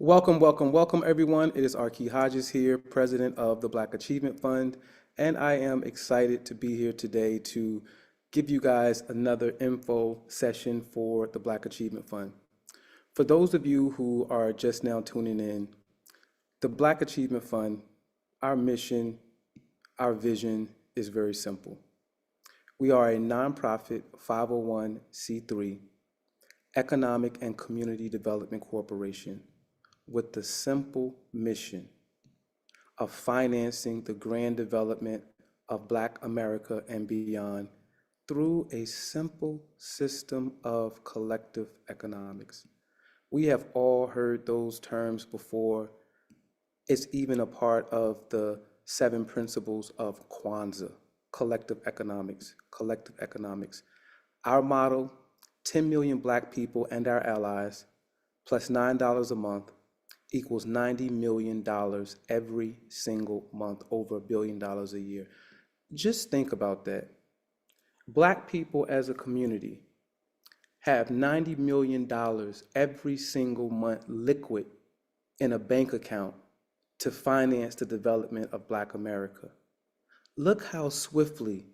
Welcome everyone. It is Arki Hodges here, president of the Black Achievement Fund, and I am excited to be here today to give you guys another info session for the Black Achievement Fund. For those of you who are just now tuning in, the Black Achievement Fund, our mission, our vision is very simple. We are a nonprofit 501c3 economic and community development corporation with the simple mission of financing the grand development of Black America and beyond through a simple system of collective economics. We have all heard those terms before. It's even a part of the 7 principles of Kwanzaa, collective economics, collective economics. Our motto, 10 million Black people and our allies, plus $9 a month, equals $90 million every single month, over $1 billion a year. Just think about that. Black people as a community have $90 million every single month liquid in a bank account to finance the development of Black America. Look how swiftly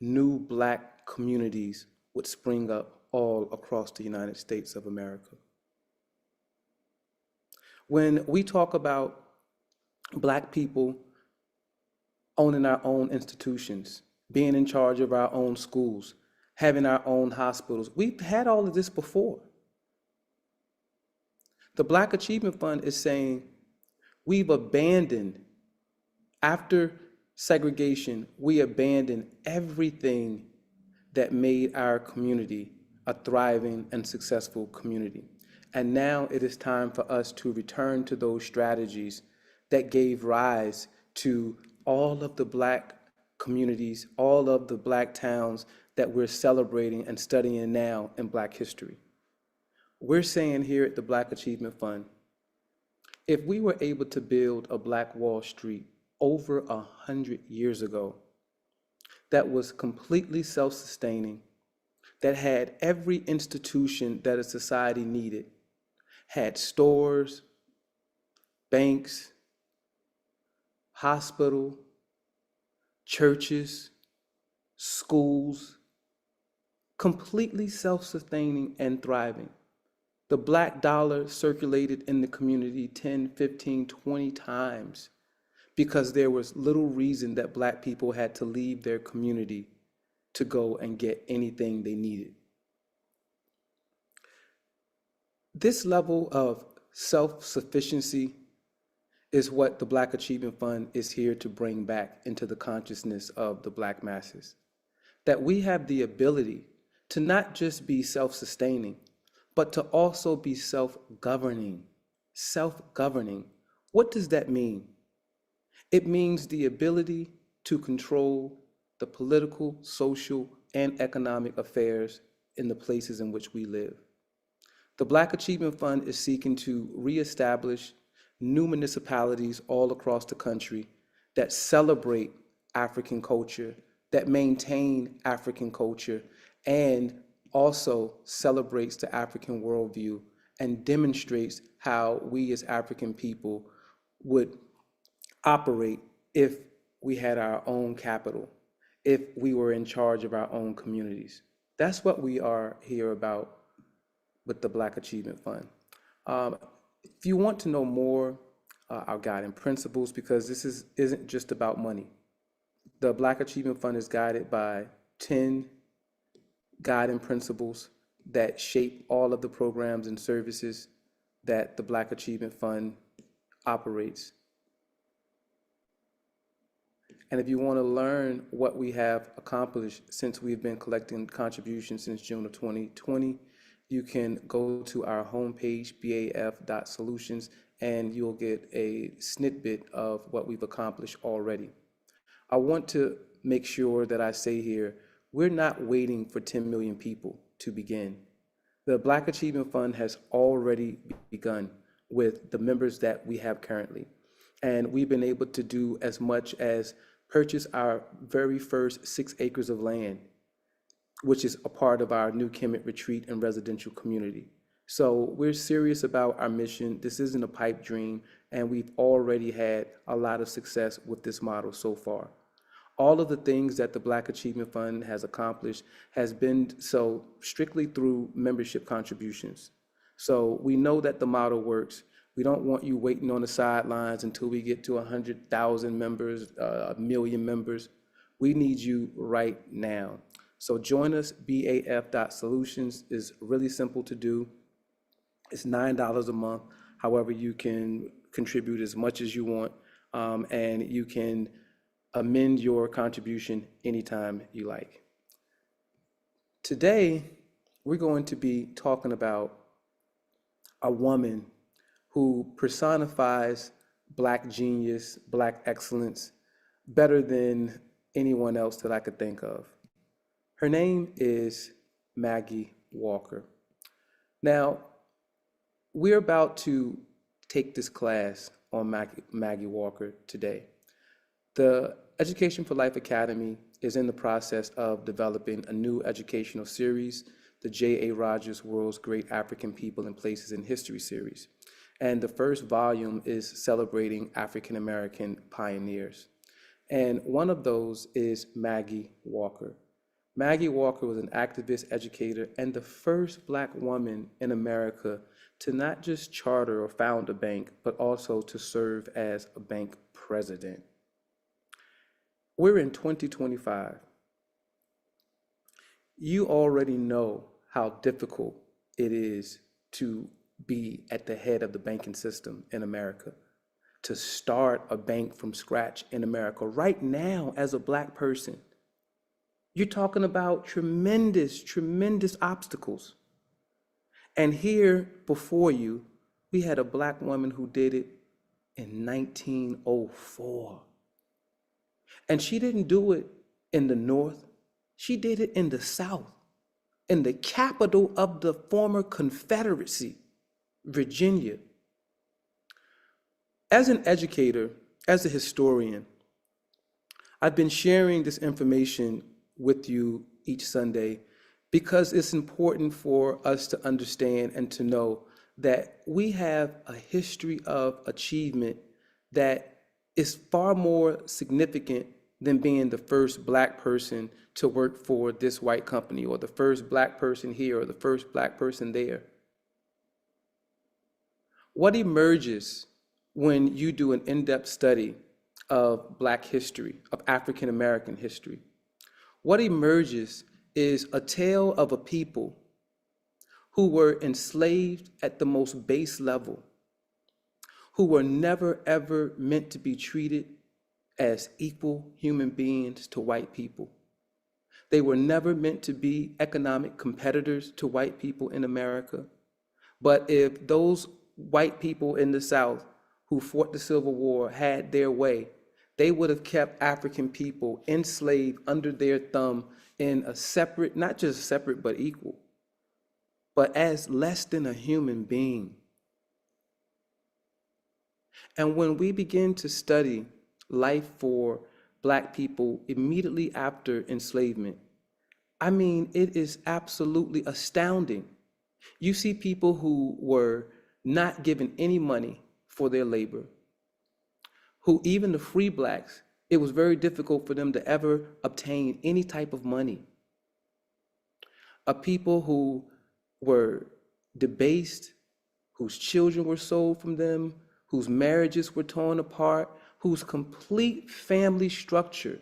new Black communities would spring up all across the United States of America. When we talk about Black people owning our own institutions, being in charge of our own schools, having our own hospitals, we've had all of this before. The Black Achievement Fund is saying we've abandoned, after segregation, we abandoned everything that made our community a thriving and successful community. And now it is time for us to return to those strategies that gave rise to all of the Black communities, all of the Black towns that we're celebrating and studying now in Black history. We're saying here at the Black Achievement Fund, if we were able to build a Black Wall Street over 100 years ago that was completely self-sustaining, that had every institution that a society needed, had stores, banks, hospital, churches, schools, completely self-sustaining and thriving. The Black dollar circulated in the community 10, 15, 20 times because there was little reason that Black people had to leave their community to go and get anything they needed. This level of self-sufficiency is what the Black Achievement Fund is here to bring back into the consciousness of the Black masses. That we have the ability to not just be self-sustaining, but to also be self-governing. Self-governing. What does that mean? It means the ability to control the political, social, and economic affairs in the places in which we live. The Black Achievement Fund is seeking to reestablish new municipalities all across the country that celebrate African culture, that maintain African culture, and also celebrates the African worldview and demonstrates how we as African people would operate if we had our own capital, if we were in charge of our own communities. That's what we are here about with the Black Achievement Fund. If you want to know more, our guiding principles, because this isn't just about money. The Black Achievement Fund is guided by 10 guiding principles that shape all of the programs and services that the Black Achievement Fund operates. And if you want to learn what we have accomplished since we've been collecting contributions since June of 2020, you can go to our homepage, baf.solutions, and you'll get a snippet of what we've accomplished already. I want to make sure that I say here, we're not waiting for 10 million people to begin. The Black Achievement Fund has already begun with the members that we have currently. And we've been able to do as much as purchase our very first 6 acres of land, which is a part of our New Kemet retreat and residential community. So we're serious about our mission. This isn't a pipe dream, and we've already had a lot of success with this model so far. All of the things that the Black Achievement Fund has accomplished has been so strictly through membership contributions. So we know that the model works. We don't want you waiting on the sidelines until we get to 100,000 members, a million members. We need you right now. So join us. BAF.solutions is really simple to do. It's $9 a month. However, you can contribute as much as you want, and you can amend your contribution anytime you like. Today, we're going to be talking about a woman who personifies Black genius, Black excellence better than anyone else that I could think of. Her name is Maggie Walker. Now, we're about to take this class on Maggie Walker today. The Education for Life Academy is in the process of developing a new educational series, the J.A. Rogers World's Great African People and Places in History series. And the first volume is celebrating African American pioneers. And one of those is Maggie Walker. Maggie Walker was an activist, educator, and the first Black woman in America to not just charter or found a bank, but also to serve as a bank president. We're in 2025. You already know how difficult it is to be at the head of the banking system in America, to start a bank from scratch in America. Right now, as a Black person, you're talking about tremendous, tremendous obstacles. And here before you, we had a Black woman who did it in 1904. And she didn't do it in the North. She did it in the South, in the capital of the former Confederacy, Virginia. As an educator, as a historian, I've been sharing this information with you each Sunday because it's important for us to understand and to know that we have a history of achievement that is far more significant than being the first Black person to work for this white company, or the first Black person here, or the first Black person there. What emerges when you do an in-depth study of Black history, of African American history? What emerges is a tale of a people who were enslaved at the most base level, who were never ever meant to be treated as equal human beings to white people. They were never meant to be economic competitors to white people in America. But if those white people in the South who fought the Civil War had their way, they would have kept African people enslaved under their thumb in a separate, not just separate, but equal, but as less than a human being. And when we begin to study life for Black people immediately after enslavement, I mean, it is absolutely astounding. You see people who were not given any money for their labor, who even the free Blacks, it was very difficult for them to ever obtain any type of money. A people who were debased, whose children were sold from them, whose marriages were torn apart, whose complete family structure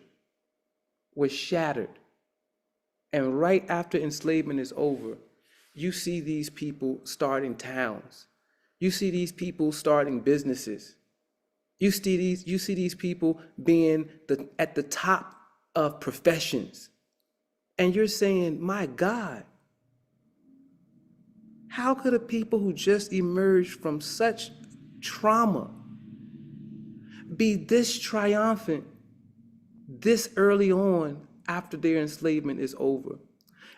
was shattered. And right after enslavement is over, you see these people starting towns. You see these people starting businesses. You see these people being at the top of professions. And you're saying, my God, how could a people who just emerged from such trauma be this triumphant this early on after their enslavement is over?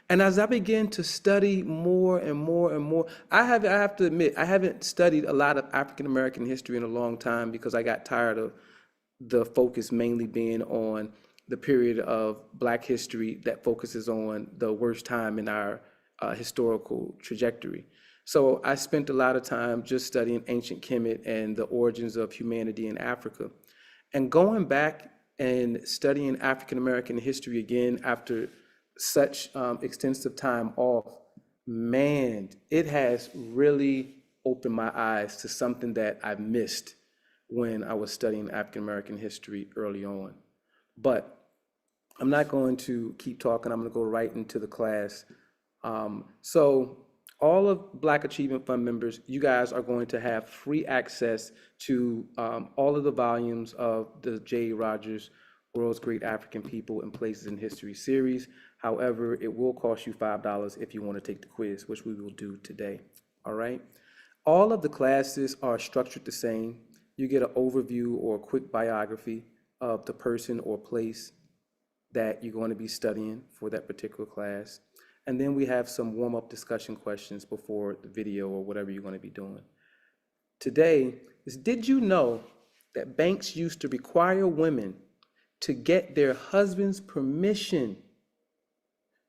And as I began to study more and more and more, I have to admit, I haven't studied a lot of African American history in a long time because I got tired of the focus mainly being on the period of Black history that focuses on the worst time in our historical trajectory. So I spent a lot of time just studying ancient Kemet and the origins of humanity in Africa. And going back and studying African American history again after such extensive time off, man, it has really opened my eyes to something that I missed when I was studying African American history early on. But I'm not going to keep talking. I'm going to go right into the class. So all of Black Achievement Fund members, you guys are going to have free access to all of the volumes of the J. Rogers World's Great African People and Places in History series. However, it will cost you $5 if you want to take the quiz, which we will do today. All right. All of the classes are structured the same. You get an overview or a quick biography of the person or place that you're going to be studying for that particular class. And then we have some warm-up discussion questions before the video or whatever you're going to be doing. Today is, did you know that banks used to require women to get their husband's permission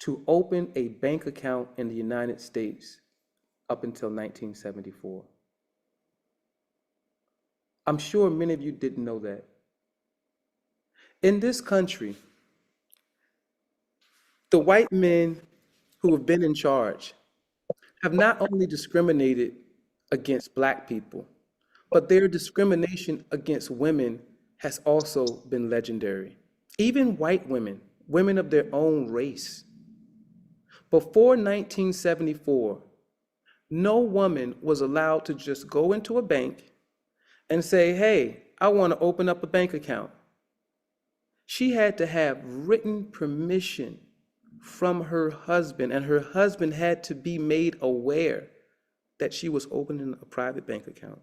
to open a bank account in the United States up until 1974? I'm sure many of you didn't know that. In this country, the white men who have been in charge have not only discriminated against Black people, but their discrimination against women has also been legendary. Even white women, women of their own race. Before 1974, no woman was allowed to just go into a bank and say, hey, I want to open up a bank account. She had to have written permission from her husband, and her husband had to be made aware that she was opening a private bank account.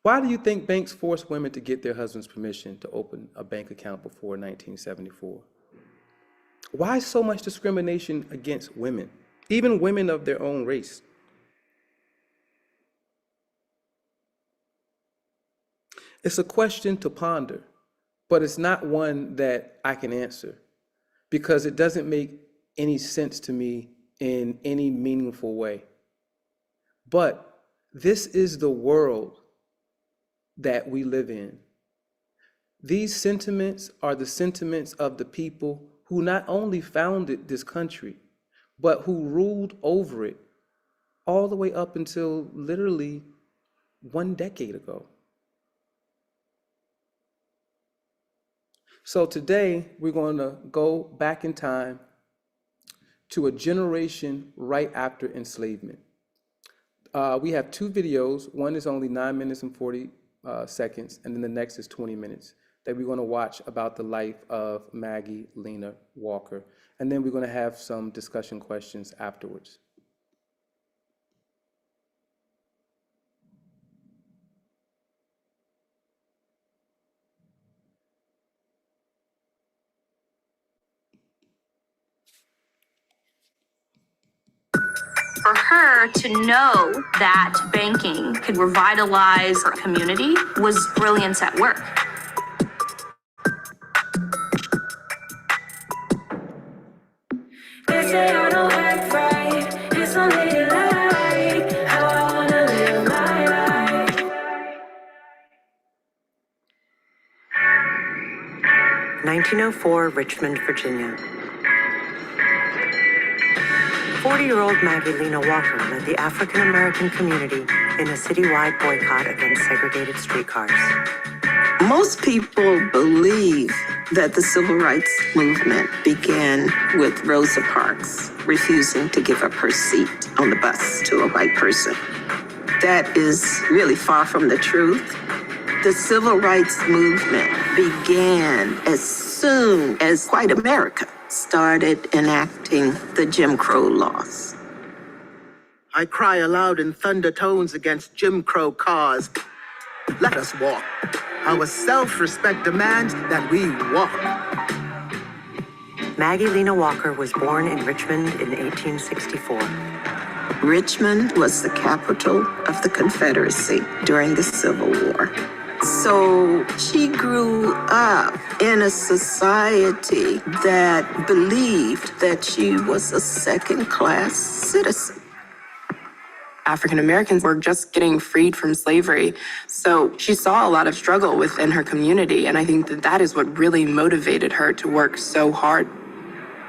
Why do you think banks forced women to get their husband's permission to open a bank account before 1974? Why so much discrimination against women, even women of their own race? It's a question to ponder, but it's not one that I can answer, because it doesn't make any sense to me in any meaningful way. But this is the world that we live in. These sentiments are the sentiments of the people who not only founded this country, but who ruled over it all the way up until literally 1 decade ago. So today, we're going to go back in time to a generation right after enslavement. We have 2 videos. One is only 9 minutes and 40 seconds, and then the next is 20 minutes that we're going to watch about the life of Maggie Lena Walker. And then we're going to have some discussion questions afterwards. For her to know that banking could revitalize her community was brilliance at work. They say I don't act right, it's only like how I wanna live my life. 1904, Richmond, Virginia. 40-year-old Maggie Lena Walker led the African-American community in a citywide boycott against segregated streetcars. Most people believe that the civil rights movement began with Rosa Parks refusing to give up her seat on the bus to a white person. That is really far from the truth. The civil rights movement began as soon as white America started enacting the Jim Crow laws. I cry aloud in thunder tones against Jim Crow cause. Let us walk. Our self-respect demands that we walk. Maggie Lena Walker was born in Richmond in 1864. Richmond was the capital of the Confederacy during the Civil War. So she grew up in a society that believed that she was a second-class citizen. African Americans were just getting freed from slavery. So she saw a lot of struggle within her community. And I think that that is what really motivated her to work so hard.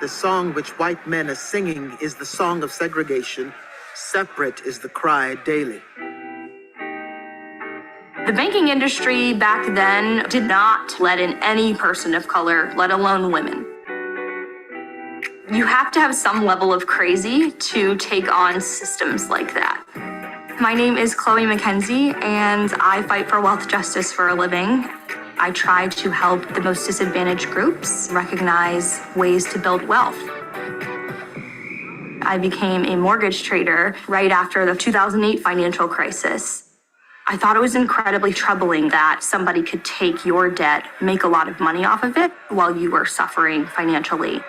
The song which white men are singing is the song of segregation. Separate is the cry daily. The banking industry back then did not let in any person of color, let alone women. You have to have some level of crazy to take on systems like that. My name is Chloe McKenzie, and I fight for wealth justice for a living. I try to help the most disadvantaged groups recognize ways to build wealth. I became a mortgage trader right after the 2008 financial crisis. I thought it was incredibly troubling that somebody could take your debt, make a lot of money off of it while you were suffering financially.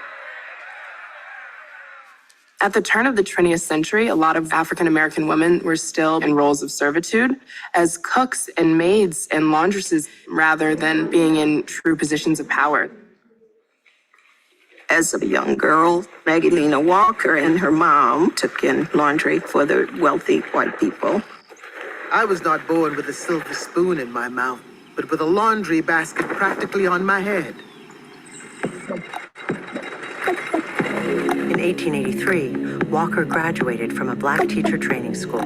At the turn of the 20th century, a lot of African American women were still in roles of servitude as cooks and maids and laundresses rather than being in true positions of power. As a young girl, Maggie Lena Walker and her mom took in laundry for the wealthy white people. I was not born with a silver spoon in my mouth, but with a laundry basket practically on my head. In 1883, Walker graduated from a black teacher training school.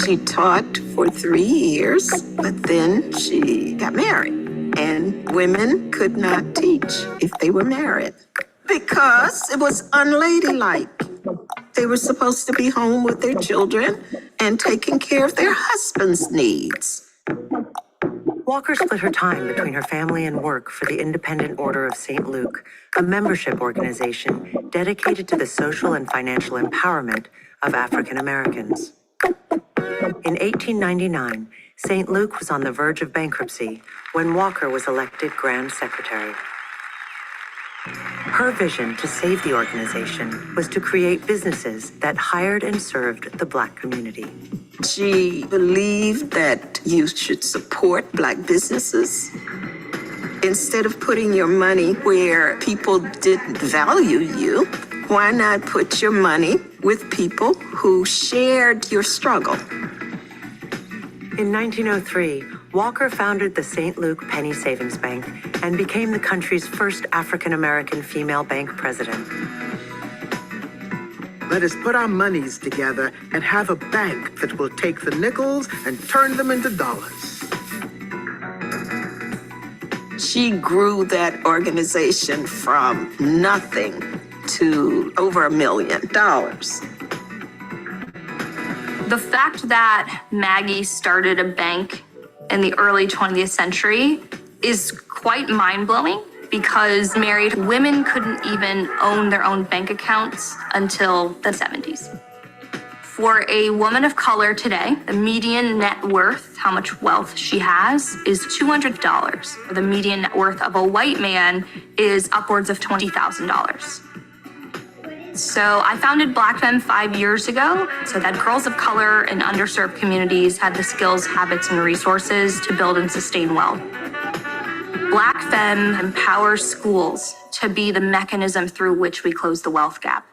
She taught for 3 years, but then she got married. And women could not teach if they were married because it was unladylike. They were supposed to be home with their children and taking care of their husband's needs. Walker split her time between her family and work for the Independent Order of St. Luke, a membership organization dedicated to the social and financial empowerment of African Americans. In 1899, St. Luke was on the verge of bankruptcy when Walker was elected Grand Secretary. Her vision to save the organization was to create businesses that hired and served the Black community. She believed that you should support Black businesses. Instead of putting your money where people didn't value you, why not put your money with people who shared your struggle? In 1903, Walker founded the St. Luke Penny Savings Bank and became the country's first African-American female bank president. Let us put our monies together and have a bank that will take the nickels and turn them into dollars. She grew that organization from nothing to over $1 million. The fact that Maggie started a bank in the early 20th century is quite mind-blowing because married women couldn't even own their own bank accounts until the 70s. For a woman of color today, the median net worth, how much wealth she has, is $200. The median net worth of a white man is upwards of $20,000. So I founded Black Femme 5 years ago so that girls of color in underserved communities had the skills, habits, and resources to build and sustain wealth. Black Femme empowers schools to be the mechanism through which we close the wealth gap.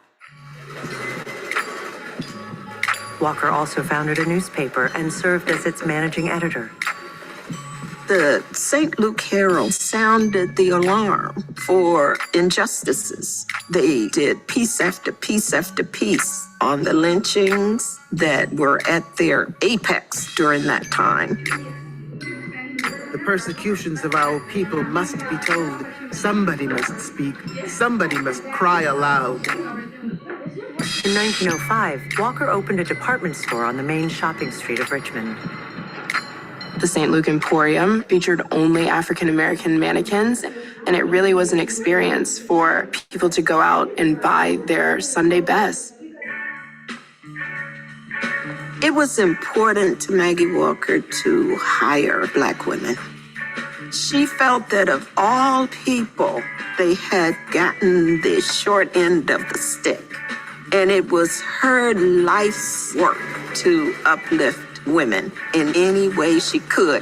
Walker also founded a newspaper and served as its managing editor. The St. Luke Herald sounded the alarm for injustices. They did piece after piece after piece on the lynchings that were at their apex during that time. The persecutions of our people must be told. Somebody must speak. Somebody must cry aloud. In 1905, Walker opened a department store on the main shopping street of Richmond. The St. Luke Emporium featured only African American mannequins, and it really was an experience for people to go out and buy their Sunday best. It was important to Maggie Walker to hire Black women. She felt that of all people, they had gotten the short end of the stick. And it was her life's work to uplift women in any way she could.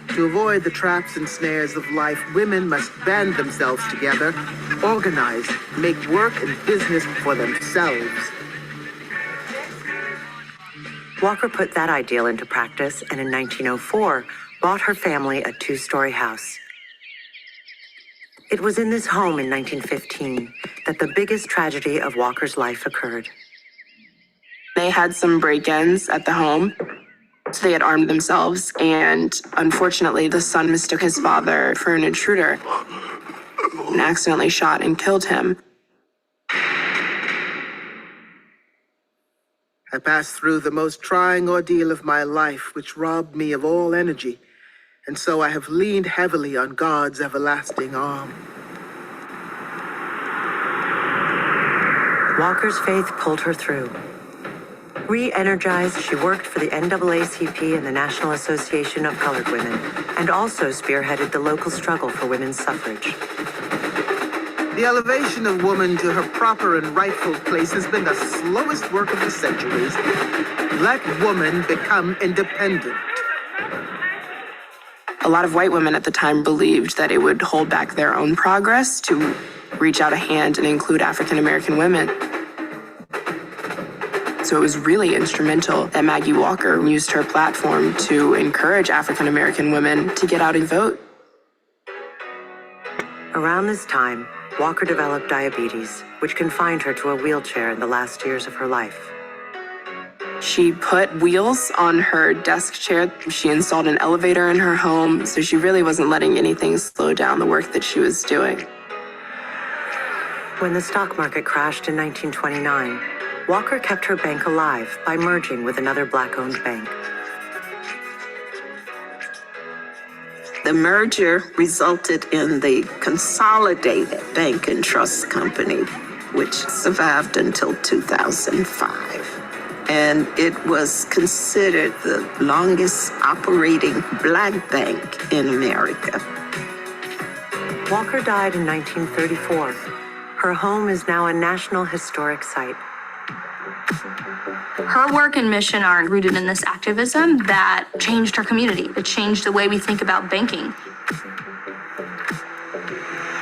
To avoid the traps and snares of life, women must band themselves together, organize, make work and business for themselves. Walker put that ideal into practice and in 1904 bought her family a two-story house. It was in this home in 1915 that the biggest tragedy of Walker's life occurred. They had some break-ins at the home. So they had armed themselves, and unfortunately, the son mistook his father for an intruder and accidentally shot and killed him. I passed through the most trying ordeal of my life, which robbed me of all energy, and so I have leaned heavily on God's everlasting arm. Walker's faith pulled her through. Re-energized, she worked for the NAACP and the National Association of Colored Women, and also spearheaded the local struggle for women's suffrage. The elevation of woman to her proper and rightful place has been the slowest work of the centuries. Let woman become independent. A lot of white women at the time believed that it would hold back their own progress to reach out a hand and include African American women. So it was really instrumental that Maggie Walker used her platform to encourage African American women to get out and vote. Around this time, Walker developed diabetes, which confined her to a wheelchair in the last years of her life. She put wheels on her desk chair. She installed an elevator in her home, so she really wasn't letting anything slow down the work that she was doing. When the stock market crashed in 1929, Walker kept her bank alive by merging with another Black-owned bank. The merger resulted in the Consolidated Bank and Trust Company, which survived until 2005. And it was considered the longest operating Black bank in America. Walker died in 1934. Her home is now a National Historic Site. Her work and mission are rooted in this activism that changed her community, that changed the way we think about banking.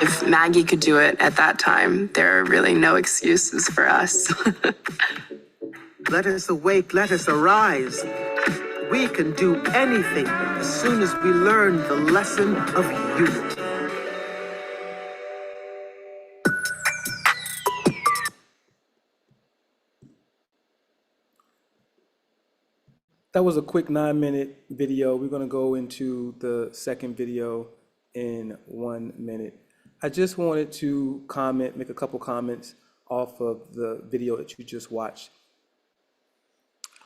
If Maggie could do it at that time, there are really no excuses for us. Let us awake, let us arise. We can do anything as soon as we learn the lesson of unity. That was a quick 9-minute video. We're going to go into the second video in 1 minute. I just wanted to make a couple comments off of the video that you just watched.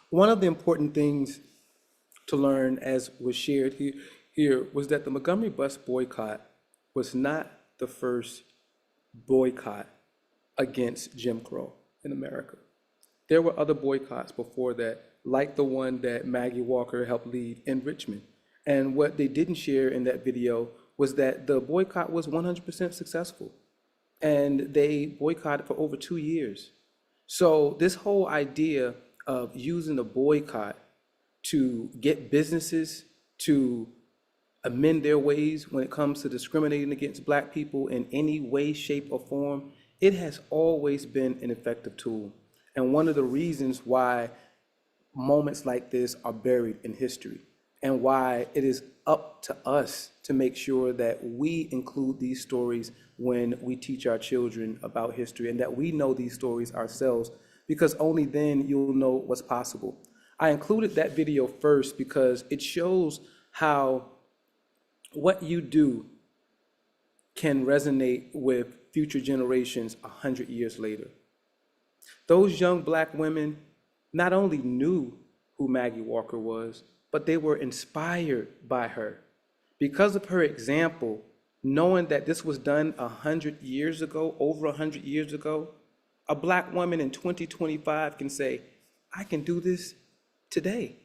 One of the important things to learn, as was shared here was that the Montgomery bus boycott was not the first boycott against Jim Crow in America. There were other boycotts before that, like the one that Maggie Walker helped lead in Richmond. And what they didn't share in that video was that the boycott was 100% successful. And they boycotted for over 2 years. So this whole idea of using a boycott to get businesses to amend their ways when it comes to discriminating against Black people in any way, shape, or form, it has always been an effective tool. And one of the reasons why moments like this are buried in history, and why it is up to us to make sure that we include these stories when we teach our children about history, and that we know these stories ourselves, because only then you'll know what's possible. I included that video first because it shows how what you do can resonate with future generations 100 years later. Those young Black women not only knew who Maggie Walker was, but they were inspired by her. Because of her example, knowing that this was done 100 years ago, over 100 years ago, a Black woman in 2025 can say, I can do this today.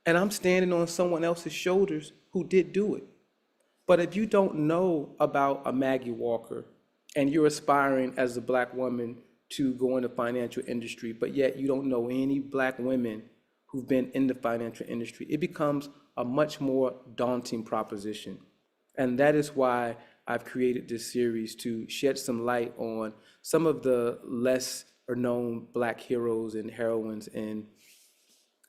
And I'm standing on someone else's shoulders who did do it. But if you don't know about a Maggie Walker and you're aspiring as a Black woman to go in the financial industry, but yet you don't know any Black women who've been in the financial industry, it becomes a much more daunting proposition. And that is why I've created this series, to shed some light on some of the less known Black heroes and heroines in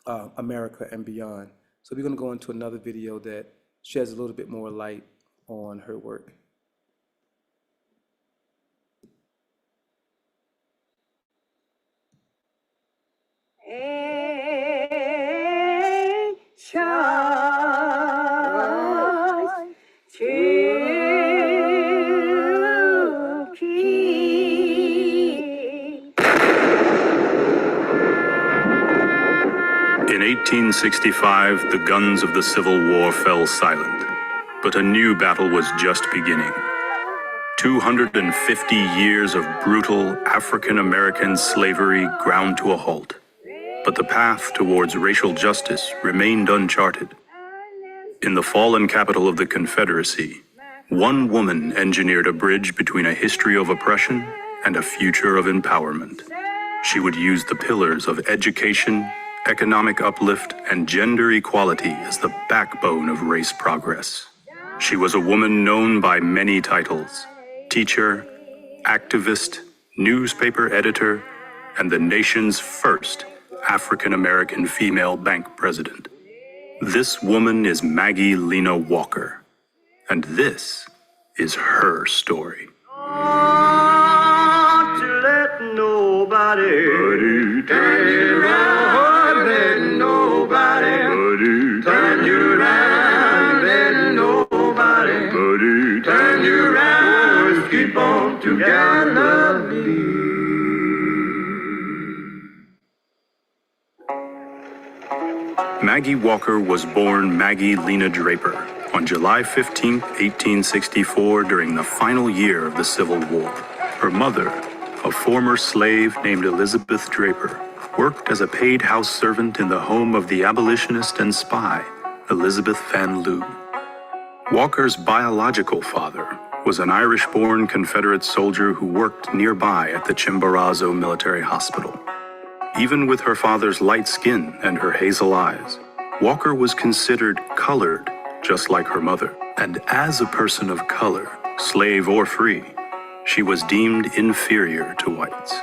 America and beyond. So we're going to go into another video that sheds a little bit more light on her work. A charge to keep. In 1865, the guns of the Civil War fell silent, but a new battle was just beginning. 250 years of brutal African-American slavery ground to a halt, but the path towards racial justice remained uncharted. In the fallen capital of the Confederacy, one woman engineered a bridge between a history of oppression and a future of empowerment. She would use the pillars of education, economic uplift, and gender equality as the backbone of race progress. She was a woman known by many titles: teacher, activist, newspaper editor, and the nation's first African-American female bank president. This woman is Maggie Lena Walker, and this is her story. To let nobody turn you around, let nobody turn you around, let nobody turn you around. Just keep on together. Maggie Walker was born Maggie Lena Draper on July 15, 1864, during the final year of the Civil War. Her mother, a former slave named Elizabeth Draper, worked as a paid house servant in the home of the abolitionist and spy, Elizabeth Van Lew. Walker's biological father was an Irish-born Confederate soldier who worked nearby at the Chimborazo Military Hospital. Even with her father's light skin and her hazel eyes, Walker was considered colored, just like her mother. And as a person of color, slave or free, she was deemed inferior to whites.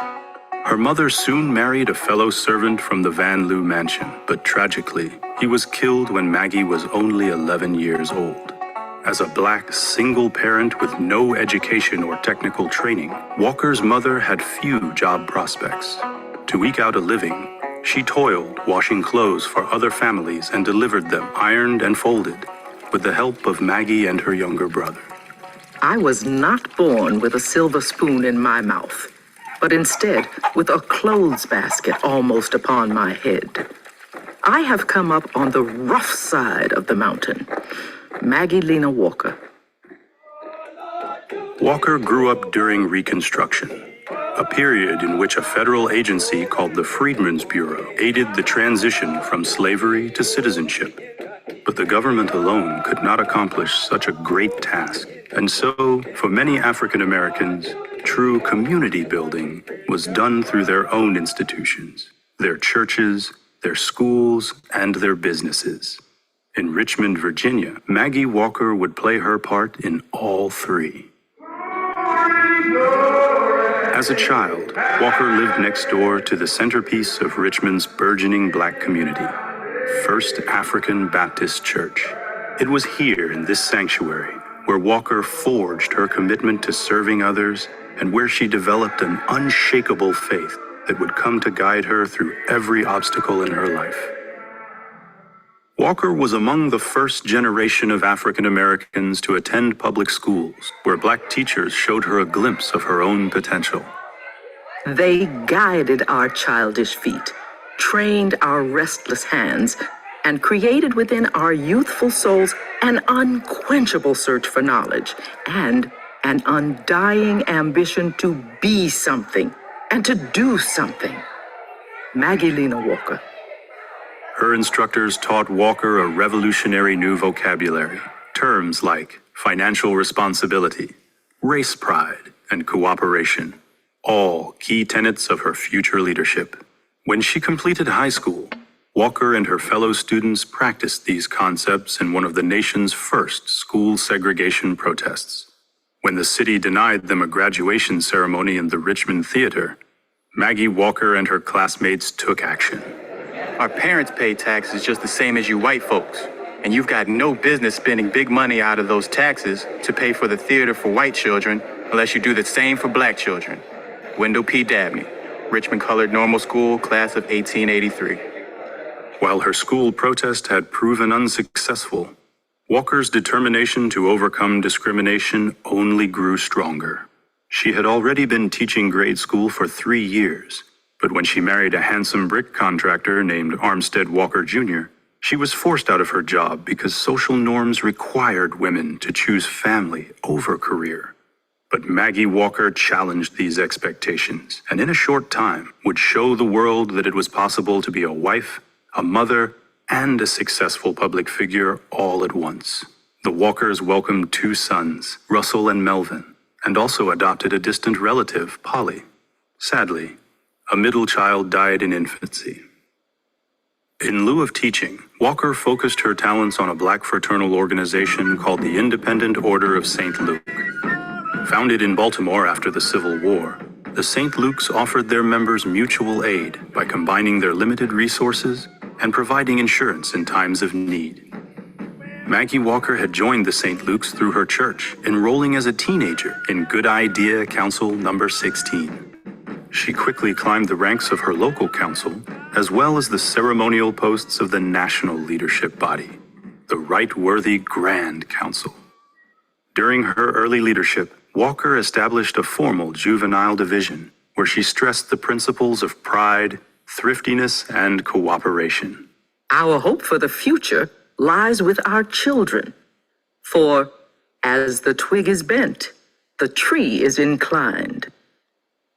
Her mother soon married a fellow servant from the Van Lew mansion, but tragically, he was killed when Maggie was only 11 years old. As a black single parent with no education or technical training, Walker's mother had few job prospects. To eke out a living, she toiled washing clothes for other families and delivered them ironed and folded with the help of Maggie and her younger brother. I was not born with a silver spoon in my mouth, but instead with a clothes basket almost upon my head. I have come up on the rough side of the mountain. Maggie Lena Walker. Walker grew up during Reconstruction, a period in which a federal agency called the Freedmen's Bureau aided the transition from slavery to citizenship. But the government alone could not accomplish such a great task. And so, for many African Americans, true community building was done through their own institutions, their churches, their schools, and their businesses. In Richmond, Virginia, Maggie Walker would play her part in all three. As a child, Walker lived next door to the centerpiece of Richmond's burgeoning black community, First African Baptist Church. It was here in this sanctuary where Walker forged her commitment to serving others and where she developed an unshakable faith that would come to guide her through every obstacle in her life. Walker was among the first generation of African Americans to attend public schools, where black teachers showed her a glimpse of her own potential. They guided our childish feet, trained our restless hands, and created within our youthful souls an unquenchable search for knowledge and an undying ambition to be something and to do something. Maggie Lena Walker. Her instructors taught Walker a revolutionary new vocabulary, terms like financial responsibility, race pride, and cooperation, all key tenets of her future leadership. When she completed high school, Walker and her fellow students practiced these concepts in one of the nation's first school segregation protests. When the city denied them a graduation ceremony in the Richmond Theater, Maggie Walker and her classmates took action. Our parents pay taxes just the same as you white folks. And you've got no business spending big money out of those taxes to pay for the theater for white children unless you do the same for black children. Wendell P. Dabney, Richmond Colored Normal School, class of 1883. While her school protest had proven unsuccessful, Walker's determination to overcome discrimination only grew stronger. She had already been teaching grade school for 3 years, but when she married a handsome brick contractor named Armstead Walker Jr., she was forced out of her job because social norms required women to choose family over career. But Maggie Walker challenged these expectations, and in a short time would show the world that it was possible to be a wife, a mother, and a successful public figure all at once. The Walkers welcomed 2 sons, Russell and Melvin, and also adopted a distant relative, Polly. Sadly, a middle child died in infancy. In lieu of teaching, Walker focused her talents on a black fraternal organization called the Independent Order of St. Luke. Founded in Baltimore after the Civil War, the St. Luke's offered their members mutual aid by combining their limited resources and providing insurance in times of need. Maggie Walker had joined the St. Luke's through her church, enrolling as a teenager in Good Idea Council number 16. She quickly climbed the ranks of her local council, as well as the ceremonial posts of the national leadership body, the Right Worthy Grand Council. During her early leadership, Walker established a formal juvenile division where she stressed the principles of pride, thriftiness, and cooperation. Our hope for the future lies with our children. For as the twig is bent, the tree is inclined.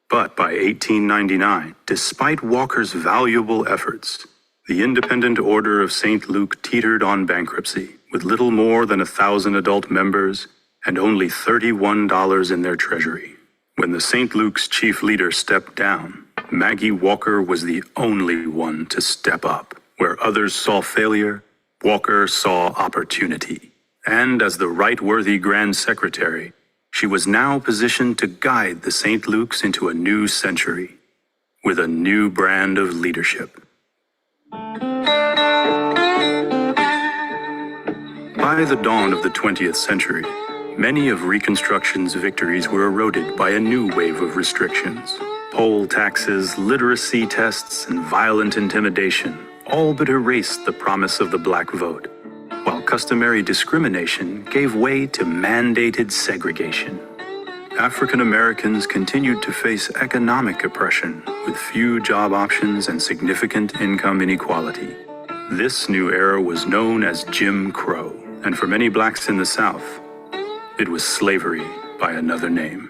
But by 1899, despite Walker's valuable efforts, the Independent Order of St. Luke teetered on bankruptcy, with little more than 1,000 adult members and only $31 in their treasury. When the St. Luke's chief leader stepped down, Maggie Walker was the only one to step up. Where others saw failure, Walker saw opportunity. And as the right-worthy Grand Secretary, she was now positioned to guide the St. Luke's into a new century with a new brand of leadership. By the dawn of the 20th century, many of Reconstruction's victories were eroded by a new wave of restrictions. Poll taxes, literacy tests, and violent intimidation all but erased the promise of the black vote, while customary discrimination gave way to mandated segregation. African Americans continued to face economic oppression with few job options and significant income inequality. This new era was known as Jim Crow, and for many blacks in the South, it was slavery by another name.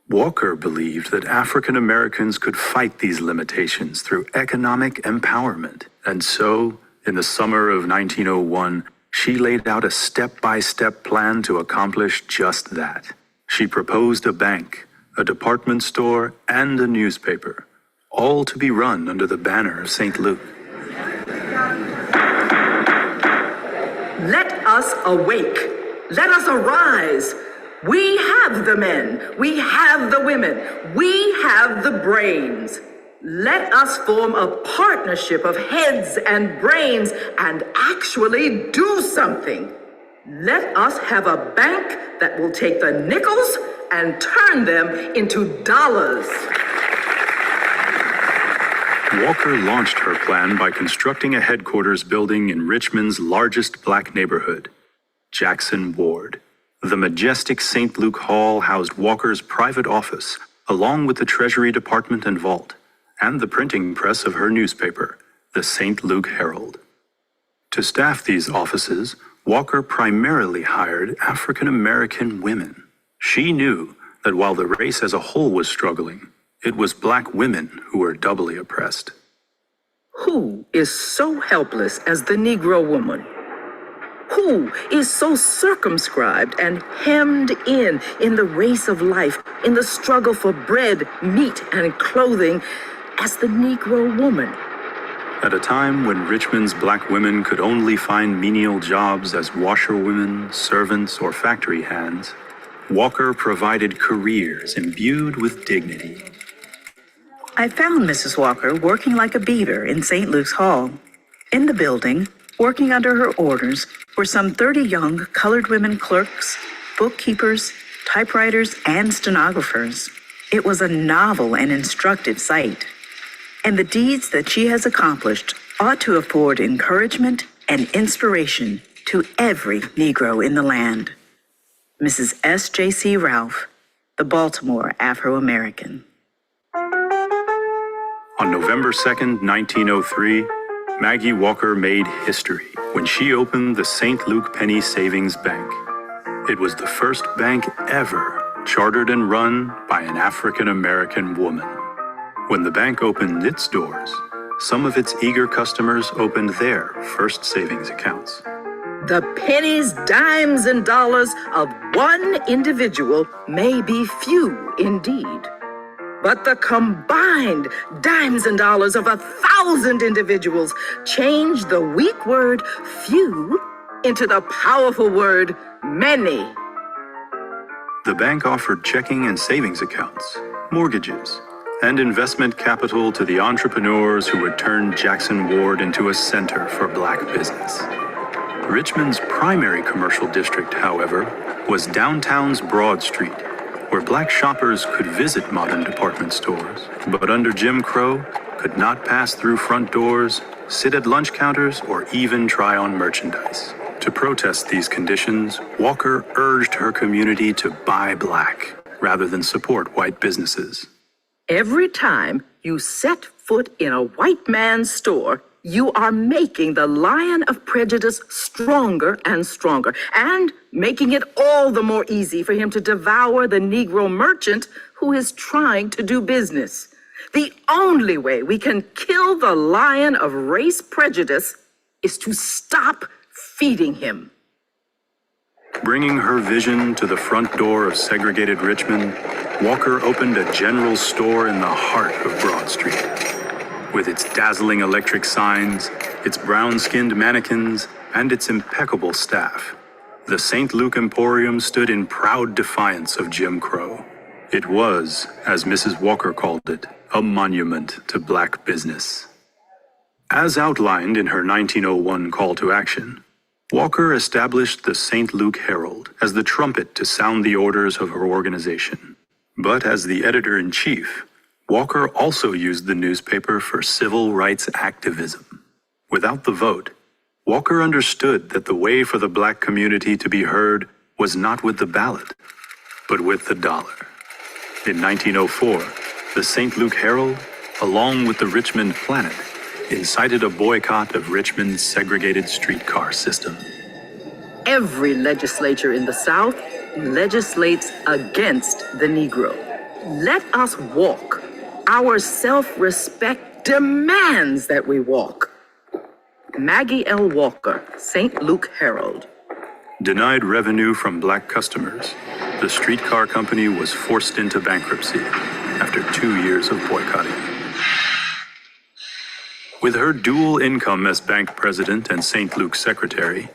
Walker believed that African Americans could fight these limitations through economic empowerment, and so, in the summer of 1901, she laid out a step-by-step plan to accomplish just that. She proposed a bank, a department store, and a newspaper, all to be run under the banner of St. Luke. Let us awake. Let us arise. We have the men. We have the women. We have the brains. Let us form a partnership of heads and brains and actually do something. Let us have a bank that will take the nickels and turn them into dollars. Walker launched her plan by constructing a headquarters building in Richmond's largest black neighborhood, Jackson Ward. The majestic St. Luke Hall housed Walker's private office, along with the Treasury Department and vault, and the printing press of her newspaper, the St. Luke Herald. To staff these offices, Walker primarily hired African American women. She knew that while the race as a whole was struggling, it was black women who were doubly oppressed. Who is so helpless as the Negro woman? Who is so circumscribed and hemmed in the race of life, in the struggle for bread, meat, and clothing, as the Negro woman? At a time when Richmond's black women could only find menial jobs as washerwomen, servants, or factory hands, Walker provided careers imbued with dignity. I found Mrs. Walker working like a beaver in St. Luke's Hall. In the building, working under her orders, were some 30 young colored women clerks, bookkeepers, typewriters, and stenographers. It was a novel and instructive sight. And the deeds that she has accomplished ought to afford encouragement and inspiration to every Negro in the land. Mrs. S.J.C. Ralph, the Baltimore Afro-American. On November 2nd, 1903, Maggie Walker made history when she opened the St. Luke Penny Savings Bank. It was the first bank ever chartered and run by an African-American woman. When the bank opened its doors, some of its eager customers opened their first savings accounts. The pennies, dimes, and dollars of one individual may be few indeed, but the combined dimes and dollars of 1,000 individuals change the weak word few into the powerful word many. The bank offered checking and savings accounts, mortgages, and investment capital to the entrepreneurs who would turn Jackson Ward into a center for black business. Richmond's primary commercial district, however, was downtown's Broad Street, where black shoppers could visit modern department stores, but under Jim Crow could not pass through front doors, sit at lunch counters, or even try on merchandise. To protest these conditions, Walker urged her community to buy black rather than support white businesses. Every time you set foot in a white man's store, you are making the lion of prejudice stronger and stronger, and making it all the more easy for him to devour the Negro merchant who is trying to do business. The only way we can kill the lion of race prejudice is to stop feeding him. Bringing her vision to the front door of segregated Richmond, Walker opened a general store in the heart of Broad Street. With its dazzling electric signs, its brown-skinned mannequins, and its impeccable staff, the St. Luke Emporium stood in proud defiance of Jim Crow. It was, as Mrs. Walker called it, a monument to black business. As outlined in her 1901 call to action, Walker established the St. Luke Herald as the trumpet to sound the orders of her organization. But as the editor-in-chief, Walker also used the newspaper for civil rights activism. Without the vote, Walker understood that the way for the black community to be heard was not with the ballot, but with the dollar. In 1904, the St. Luke Herald, along with the Richmond Planet, incited a boycott of Richmond's segregated streetcar system. Every legislature in the South legislates against the Negro. Let us walk. Our self-respect demands that we walk. Maggie L. Walker, St. Luke Herald. Denied revenue from black customers, the streetcar company was forced into bankruptcy after 2 years of boycotting. With her dual income as bank president and St. Luke's secretary,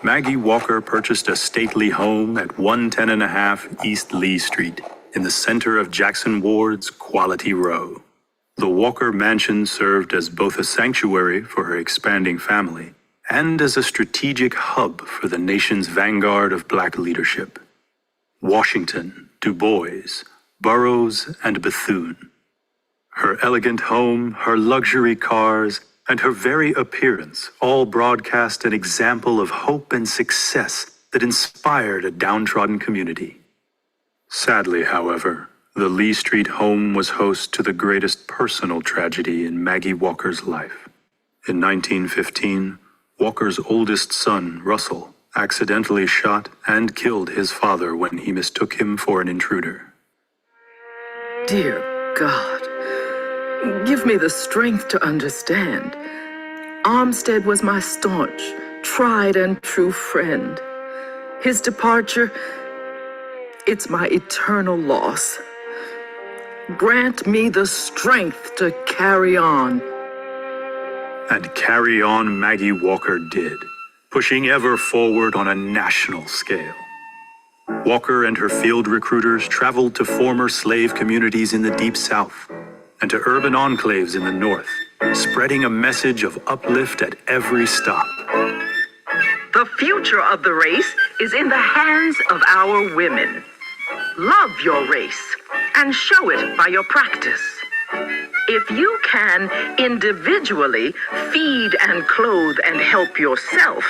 Maggie Walker purchased a stately home at 110.5 East Lee Street in the center of Jackson Ward's Quality Row. The Walker mansion served as both a sanctuary for her expanding family and as a strategic hub for the nation's vanguard of black leadership. Washington, Du Bois, Burroughs, and Bethune. Her elegant home, her luxury cars, and her very appearance all broadcast an example of hope and success that inspired a downtrodden community. Sadly, however, the Lee Street home was host to the greatest personal tragedy in Maggie Walker's life. In 1915, Walker's oldest son, Russell, accidentally shot and killed his father when he mistook him for an intruder. Dear God, give me the strength to understand. Armstead was my staunch, tried and true friend. His departure, it's my eternal loss. Grant me the strength to carry on. And carry on Maggie Walker did, pushing ever forward on a national scale. Walker and her field recruiters traveled to former slave communities in the Deep South and to urban enclaves in the north, spreading a message of uplift at every stop. The future of the race is in the hands of our women. Love your race and show it by your practice. If you can individually feed and clothe and help yourself,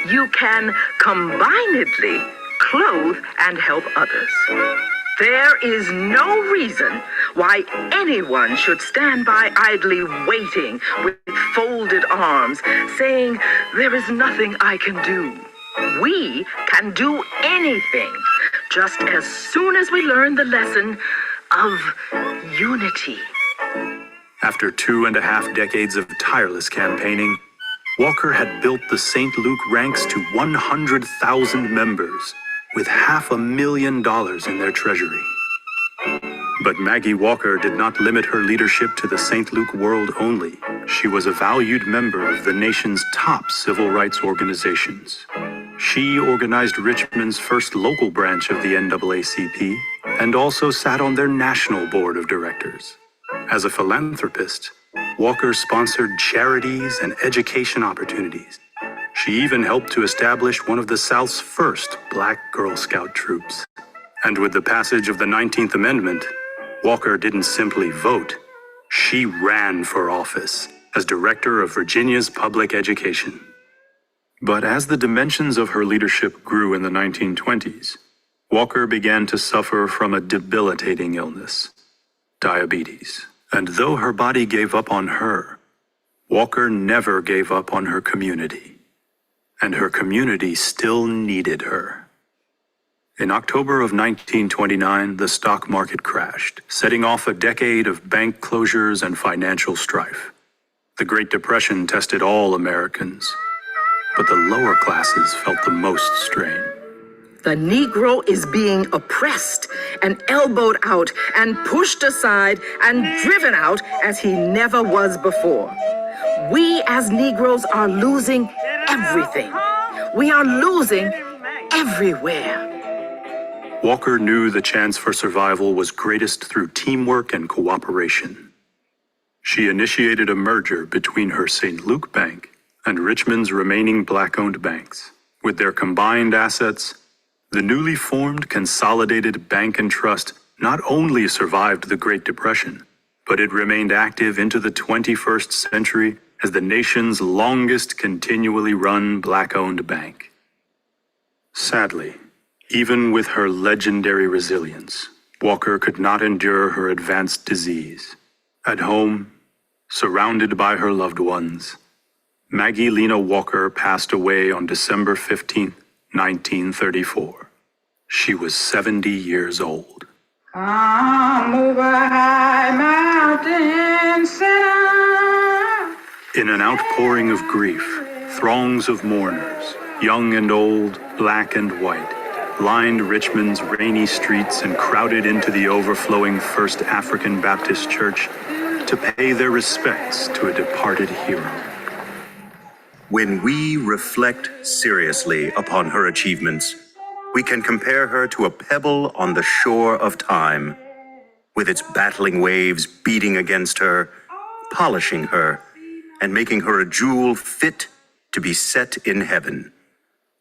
you can combinedly clothe and help others. There is no reason why anyone should stand by idly waiting with folded arms, saying, "There is nothing I can do." We can do anything, just as soon as we learn the lesson of unity. After 2.5 decades of tireless campaigning, Walker had built the St. Luke ranks to 100,000 members, with $500,000 in their treasury. But Maggie Walker did not limit her leadership to the St. Luke world only. She was a valued member of the nation's top civil rights organizations. She organized Richmond's first local branch of the NAACP and also sat on their national board of directors. As a philanthropist, Walker sponsored charities and education opportunities. She even helped to establish one of the South's first Black Girl Scout troops. And with the passage of the 19th Amendment, Walker didn't simply vote, she ran for office as director of Virginia's public education. But as the dimensions of her leadership grew in the 1920s, Walker began to suffer from a debilitating illness, diabetes. And though her body gave up on her, Walker never gave up on her community. And her community still needed her. In October of 1929, the stock market crashed, setting off a decade of bank closures and financial strife. The Great Depression tested all Americans, but the lower classes felt the most strain. The Negro is being oppressed and elbowed out and pushed aside and driven out as he never was before. We as Negroes are losing everything. We are losing everywhere. Walker knew the chance for survival was greatest through teamwork and cooperation. She initiated a merger between her St. Luke Bank and Richmond's remaining Black-owned banks. With their combined assets, the newly formed Consolidated Bank and Trust not only survived the Great Depression, but it remained active into the 21st century as the nation's longest continually run Black-owned bank. Sadly, even with her legendary resilience, Walker could not endure her advanced disease. At home, surrounded by her loved ones, Maggie Lena Walker passed away on December 15, 1934. She was 70 years old. Come over high mountain, sinner. In an outpouring of grief, throngs of mourners, young and old, black and white, lined Richmond's rainy streets and crowded into the overflowing First African Baptist Church to pay their respects to a departed hero. When we reflect seriously upon her achievements, we can compare her to a pebble on the shore of time, with its battling waves beating against her, polishing her, and making her a jewel fit to be set in heaven.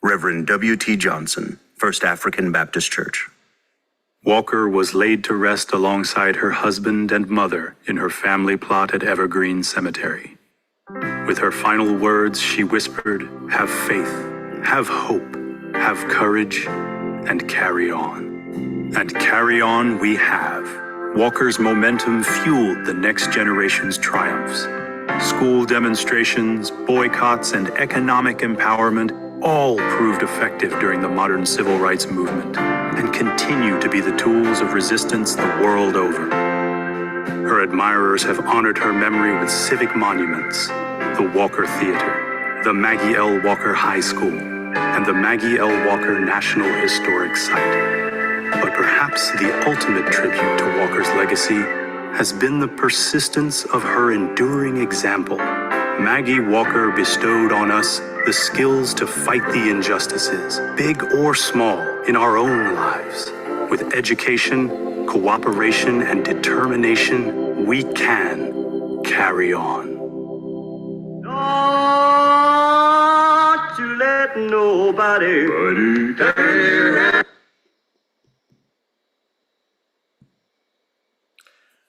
Reverend W.T. Johnson, First African Baptist Church. Walker was laid to rest alongside her husband and mother in her family plot at Evergreen Cemetery. With her final words, she whispered, "Have faith, have hope, have courage, and carry on." And carry on we have. Walker's momentum fueled the next generation's triumphs. School demonstrations, boycotts, and economic empowerment all proved effective during the modern civil rights movement and continue to be the tools of resistance the world over. Her admirers have honored her memory with civic monuments, the Walker Theater, the Maggie L. Walker High School, and the Maggie L. Walker National Historic Site. But perhaps the ultimate tribute to Walker's legacy has been the persistence of her enduring example. Maggie Walker bestowed on us the skills to fight the injustices, big or small, in our own lives. With education, cooperation, and determination, we can carry on. Don't you let nobody turn you around.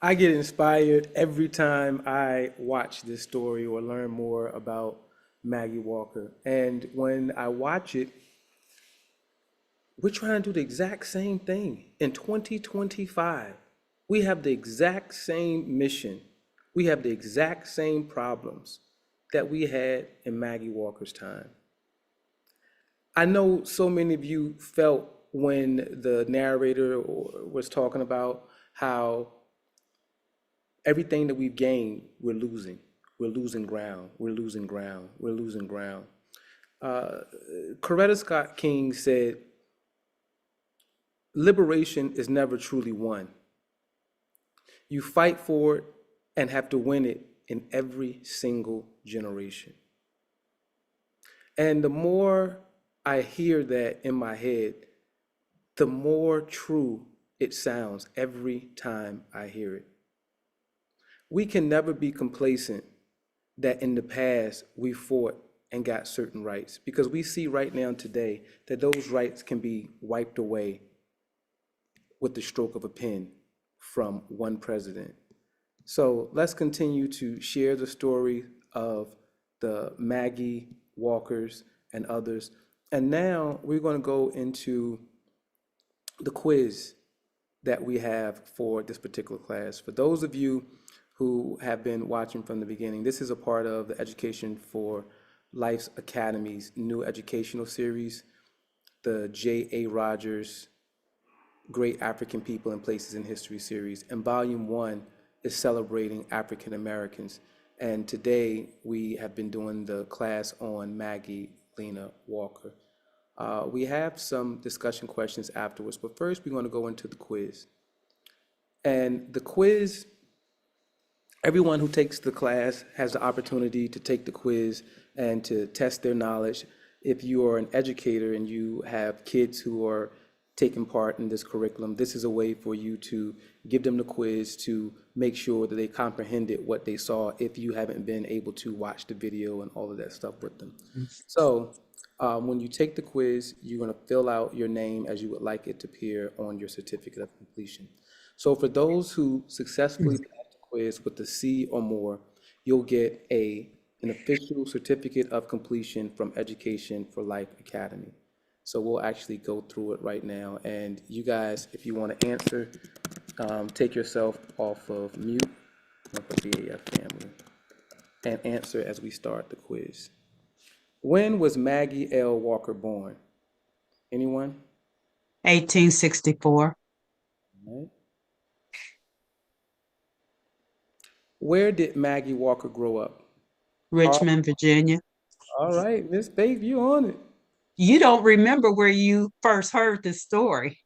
I get inspired every time I watch this story or learn more about Maggie Walker. And when I watch it, we're trying to do the exact same thing in 2025. We have the exact same mission. We have the exact same problems that we had in Maggie Walker's time. I know so many of you felt when the narrator was talking about how everything that we've gained, we're losing. We're losing ground. We're losing ground. We're losing ground. Coretta Scott King said, liberation is never truly won. You fight for it and have to win it in every single generation. And the more I hear that in my head, the more true it sounds every time I hear it. We can never be complacent that in the past we fought and got certain rights, because we see right now today that those rights can be wiped away with the stroke of a pen from one president. So let's continue to share the story of the Maggie Walkers and others. And now we're going to go into the quiz that we have for this particular class. For those of you who have been watching from the beginning, this is a part of the Education for Life's Academy's new educational series, the J.A. Rogers Great African People and Places in History series. And volume 1 is celebrating African Americans. And today we have been doing the class on Maggie Lena Walker. We have some discussion questions afterwards, but first we're going to go into the quiz. And the quiz, everyone who takes the class has the opportunity to take the quiz and to test their knowledge. If you are an educator and you have kids who are taking part in this curriculum, this is a way for you to give them the quiz to make sure that they comprehended what they saw if you haven't been able to watch the video and all of that stuff with them. So when you take the quiz, you're going to fill out your name as you would like it to appear on your certificate of completion. So for those who successfully pass the quiz with a C or more, you'll get an official certificate of completion from Education for Life Academy. So we'll actually go through it right now. And you guys, if you want to answer, take yourself off of mute, of the BAF family, and answer as we start the quiz. When was Maggie L. Walker born? Anyone? 1864. All right. Where did Maggie Walker grow up? Richmond, Virginia. All right, Miss Faith, you on it. You don't remember where you first heard this story.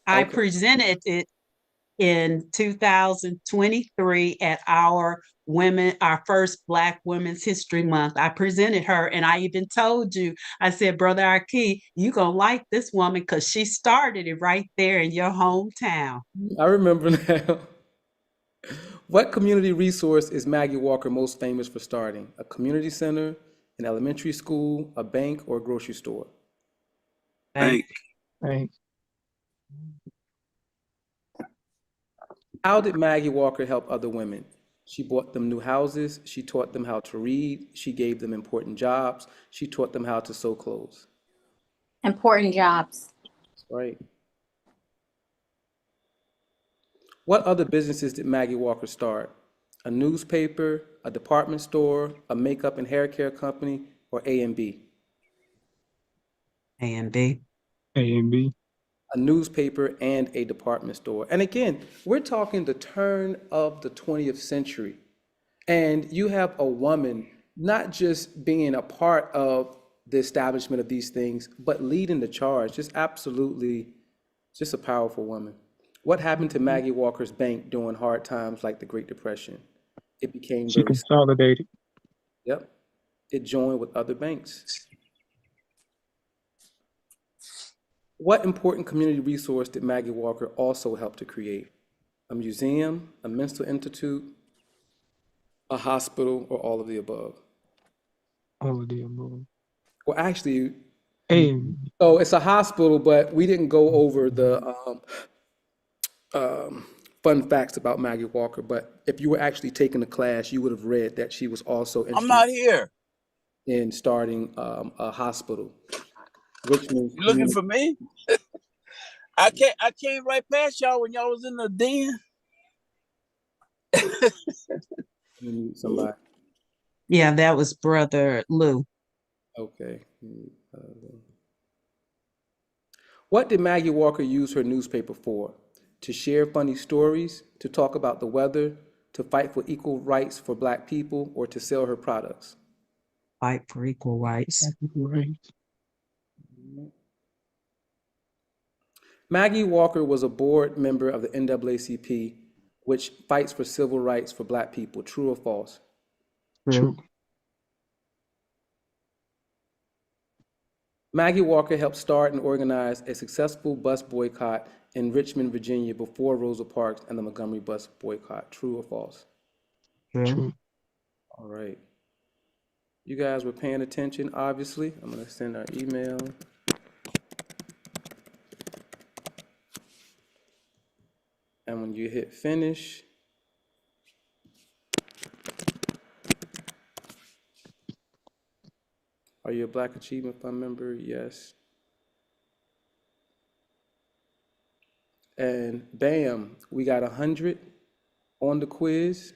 I Okay. presented it in 2023 at our first Black Women's History Month. I presented her, and I even told you, I said, Brother Arki, you gonna like this woman because she started it right there in your hometown. I remember now. What community resource is Maggie Walker most famous for starting? A community center, an elementary school, a bank, or a grocery store? Bank. How did Maggie Walker help other women? She bought them new houses. She taught them how to read. She gave them important jobs. She taught them how to sew clothes. Important jobs. Right. What other businesses did Maggie Walker start? A newspaper, a department store, a makeup and hair care company, or A&B? A&B. A&B. A newspaper and a department store. And again, we're talking the turn of the 20th century. And you have a woman not just being a part of the establishment of these things, but leading the charge. Just absolutely, just a powerful woman. What happened to Maggie Walker's bank during hard times like the Great Depression? It became She consolidated. Yep. It joined with other banks. What important community resource did Maggie Walker also help to create? a museum, a mental institute, a hospital, or all of the above? All of the above. Well, actually, A and B. so it's a hospital, but we didn't go over the fun facts about Maggie Walker. But if you were actually taking the class, you would have read that she was also I'm not instrumental here. in starting a hospital, Richmond You looking Community. for me? I came right past y'all when y'all was in the den. You need somebody. Yeah, that was Brother Lou. Okay. What did Maggie Walker use her newspaper for? To share funny stories, to talk about the weather, to fight for equal rights for Black people, or to sell her products? Fight for equal rights. Right. Maggie Walker was a board member of the NAACP, which fights for civil rights for Black people. True or false? True. Maggie Walker helped start and organize a successful bus boycott in Richmond, Virginia before Rosa Parks and the Montgomery bus boycott. True or false? True. All right. You guys were paying attention, obviously. I'm going to send our email. And when you hit finish, are you a Black Achievement Fund member? Yes. And bam, we got 100 on the quiz.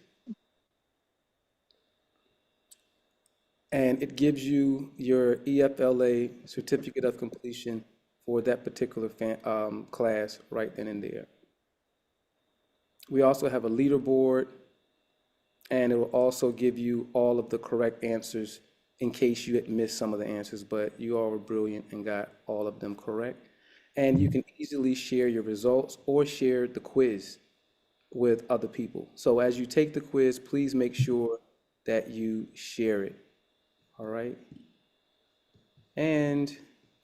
And it gives you your EFLA certificate of completion for that particular class right then and there. We also have a leaderboard, and it will also give you all of the correct answers in case you had missed some of the answers, but you all were brilliant and got all of them correct. And you can easily share your results or share the quiz with other people. So as you take the quiz, please make sure that you share it. All right. And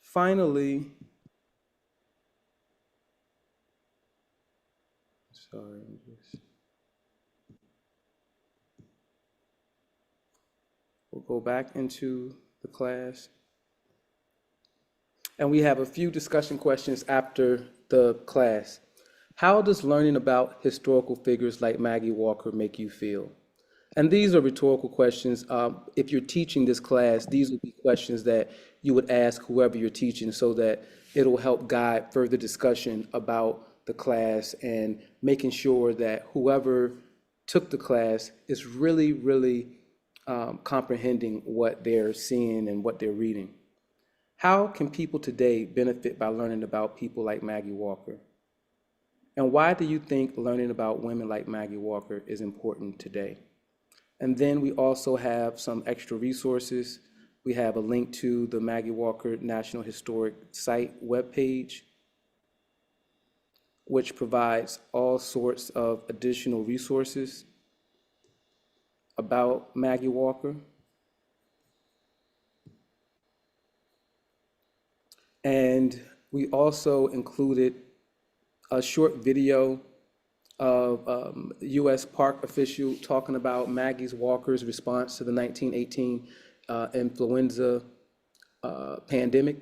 finally, sorry, we'll go back into the class. And we have a few discussion questions after the class. How does learning about historical figures like Maggie Walker make you feel? And these are rhetorical questions. If you're teaching this class, these would be questions that you would ask whoever you're teaching so that it'll help guide further discussion about the class and making sure that whoever took the class is really, really comprehending what they're seeing and what they're reading. How can people today benefit by learning about people like Maggie Walker? And why do you think learning about women like Maggie Walker is important today? And then we also have some extra resources. We have a link to the Maggie Walker National Historic Site webpage, which provides all sorts of additional resources about Maggie Walker. And we also included a short video of U.S. park official talking about Maggie Walker's response to the 1918 influenza pandemic.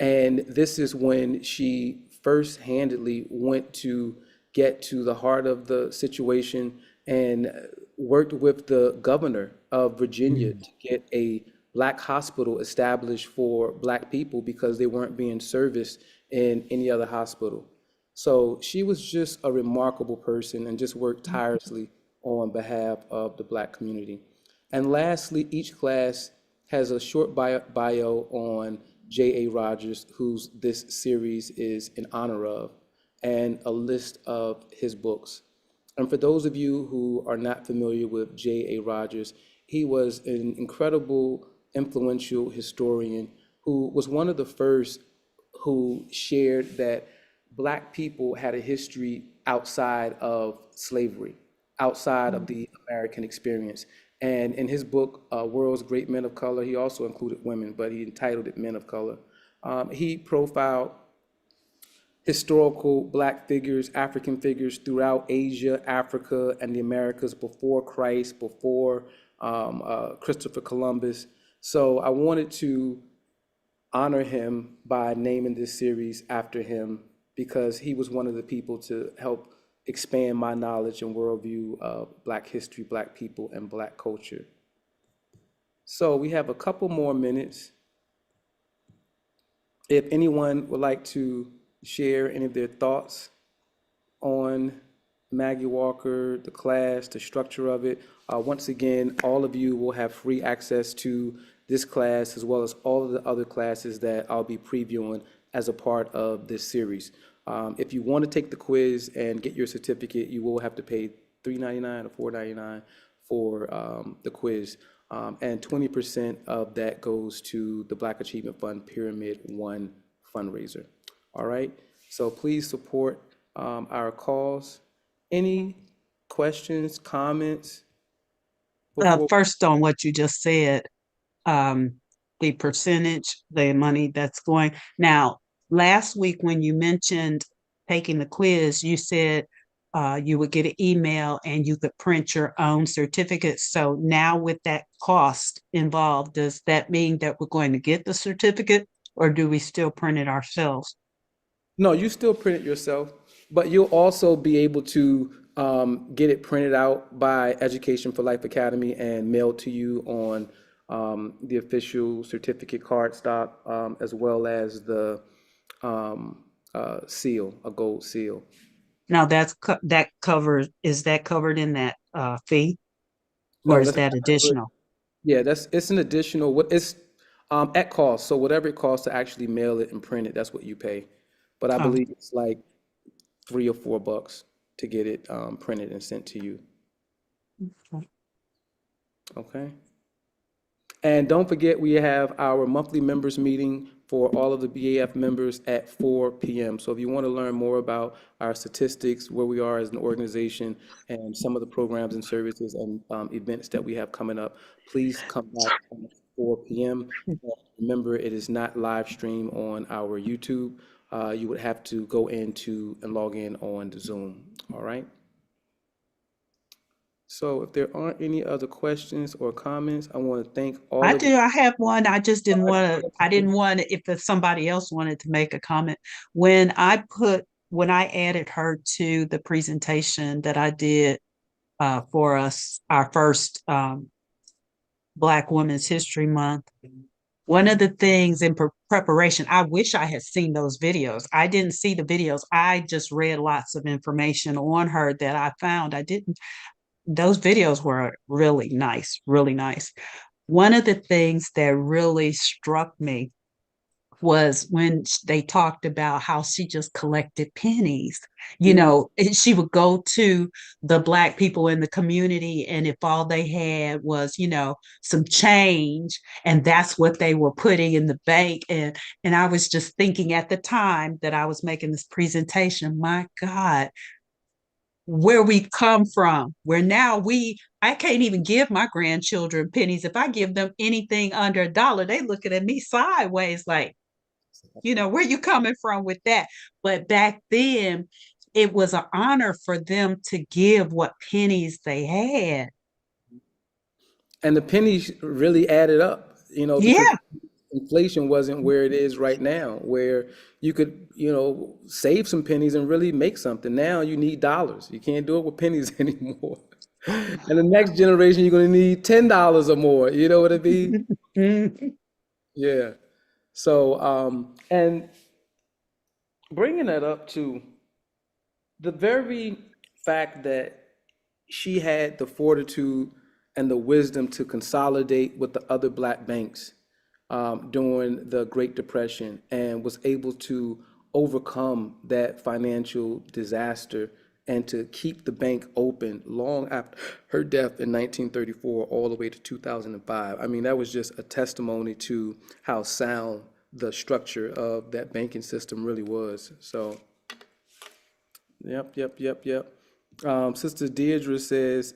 And this is when she first-handedly went to get to the heart of the situation and worked with the governor of Virginia to get a Black hospital established for Black people because they weren't being serviced in any other hospital. So she was just a remarkable person and just worked tirelessly on behalf of the Black community. And lastly, each class has a short bio on J.A. Rogers, whose this series is in honor of, and a list of his books. And for those of you who are not familiar with J.A. Rogers, he was an incredible, influential historian who was one of the first who shared that Black people had a history outside of slavery, outside of the American experience. And in his book, World's Great Men of Color, he also included women, but he entitled it Men of Color. He profiled historical Black figures, African figures throughout Asia, Africa, and the Americas before Christ, before Christopher Columbus. So I wanted to honor him by naming this series after him because he was one of the people to help expand my knowledge and worldview of Black history, Black people, and Black culture. So we have a couple more minutes. If anyone would like to share any of their thoughts on Maggie Walker, the class, the structure of it, once again, all of you will have free access to this class as well as all of the other classes that I'll be previewing as a part of this series. If you want to take the quiz and get your certificate, you will have to pay $3.99 or $4.99 for the quiz. And 20% of that goes to the Black Achievement Fund Pyramid 1 fundraiser. All right, so please support our cause. Any questions, comments? First, on what you just said, the percentage, the money that's going. Now, last week when you mentioned taking the quiz, you said you would get an email and you could print your own certificate. So now with that cost involved, does that mean that we're going to get the certificate or do we still print it ourselves? No, you still print it yourself, but you'll also be able to get it printed out by Education for Life Academy and mailed to you on the official certificate cardstock, as well as the seal, a gold seal. Now that covers, is that covered in that fee? No, Or is that's that not covered. additional? Yeah, it's an additional, it's at cost. So whatever it costs to actually mail it and print it, that's what you pay. But I Oh. believe it's like $3 or $4 to get it printed and sent to you. Okay. And don't forget, we have our monthly members meeting for all of the BAF members at 4 p.m. So if you want to learn more about our statistics, where we are as an organization, and some of the programs and services and events that we have coming up, please come back at 4 p.m. Remember, it is not live stream on our YouTube. You would have to go into and log in on the Zoom. All right. So if there aren't any other questions or comments, I want to thank all I of do. I have one. I just didn't want to, I didn't want to, if somebody else wanted to make a comment. When I added her to the presentation that I did for us, our first Black Women's History Month, one of the things in preparation, I wish I had seen those videos. I didn't see the videos. I just read lots of information on her that I found. Those videos were really nice, really nice. One of the things that really struck me was when they talked about how she just collected pennies. You know, she would go to the Black people in the community, and if all they had was, some change, and that's what they were putting in the bank. And I was just thinking at the time that I was making this presentation, my God, where we come from, where now I can't even give my grandchildren pennies. If I give them anything under $1, they looking at me sideways like, where you coming from with that? But back then, it was an honor for them to give what pennies they had. And the pennies really added up, because Yeah. inflation wasn't where it is right now, where you could, save some pennies and really make something. Now you need dollars. You can't do it with pennies anymore. And the next generation, you're going to need $10 or more. You know what I mean? Yeah. So, and bringing that up to the very fact that she had the fortitude and the wisdom to consolidate with the other Black banks during the Great Depression and was able to overcome that financial disaster and to keep the bank open long after her death in 1934 all the way to 2005. I mean, that was just a testimony to how sound the structure of that banking system really was. So, yep. Sister Deirdre says,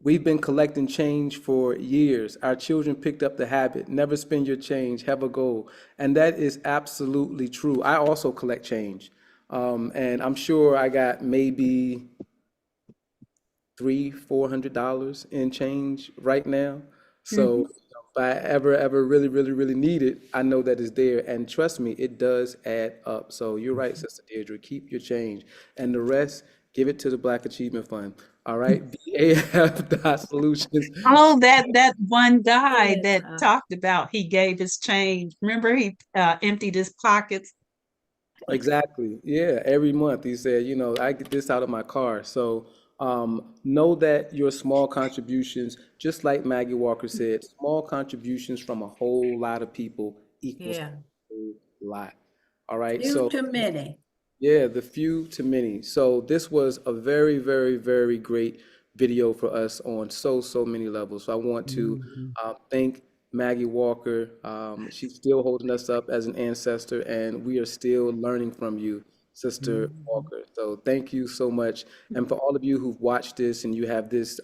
We've been collecting change for years. Our children picked up the habit, never spend your change, have a goal. And that is absolutely true. I also collect change. And I'm sure I got maybe $300-400 in change right now. So if I ever really need it, I know that it's there. And trust me, it does add up. So you're right, Sister Deirdre, keep your change. And the rest, give it to the Black Achievement Fund. All right, BAF Solutions. Oh, that one guy that talked about he gave his change. Remember, he emptied his pockets. Exactly. Yeah. Every month he said, I get this out of my car. So know that your small contributions, just like Maggie Walker said, small contributions from a whole lot of people equals a whole lot. All right. So Too many. yeah, the few to many. So this was a very great video for us on so many levels. So I want to thank Maggie Walker. She's still holding us up as an ancestor, and we are still learning from you, Sister Walker. So thank you so much. And for all of you who've watched this and you have this,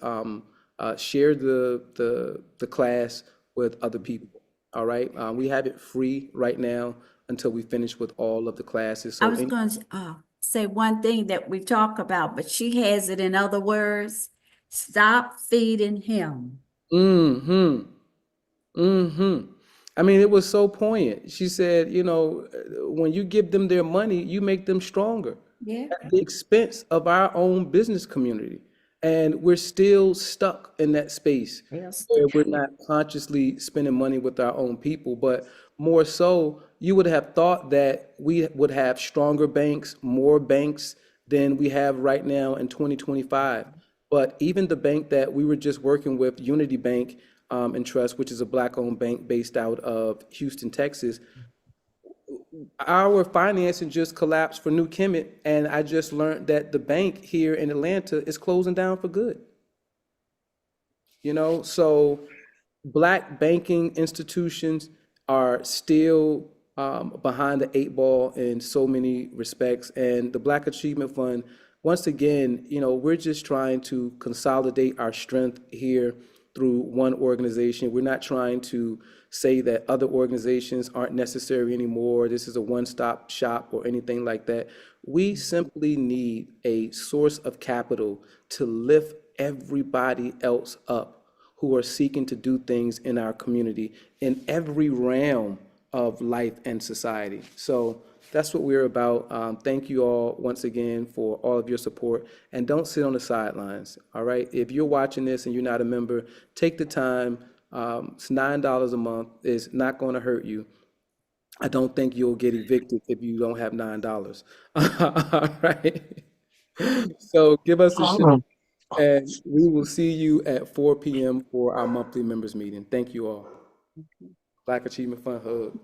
share the class with other people. All right. We have it free right now until we finish with all of the classes. So I was going to say one thing that we talk about, but she has it in other words. Stop feeding him. I mean, it was so poignant. She said, when you give them their money, you make them stronger Yeah. at the expense of our own business community. And we're still stuck in that space where we're not consciously spending money with our own people. But more so, you would have thought that we would have stronger banks, more banks than we have right now in 2025. But even the bank that we were just working with, Unity Bank and Trust, which is a Black-owned bank based out of Houston, Texas, our financing just collapsed for New Kemet, and I just learned that the bank here in Atlanta is closing down for good. So Black banking institutions are still behind the 8 ball in so many respects, and the Black Achievement Fund, once again, we're just trying to consolidate our strength here through one organization. We're not trying to say that other organizations aren't necessary anymore. This is a one-stop shop or anything like that. We simply need a source of capital to lift everybody else up who are seeking to do things in our community in every realm of life and society. So that's what we're about. Thank you all once again for all of your support, and don't sit on the sidelines. All right. If you're watching this and you're not a member, take the time. It's $9 a month. It's not going to hurt you. I don't think you'll get evicted if you don't have $9. All right. So give us a shot, and we will see you at 4 p.m. for our monthly members meeting. Thank you all. Black Achievement Fund Hub.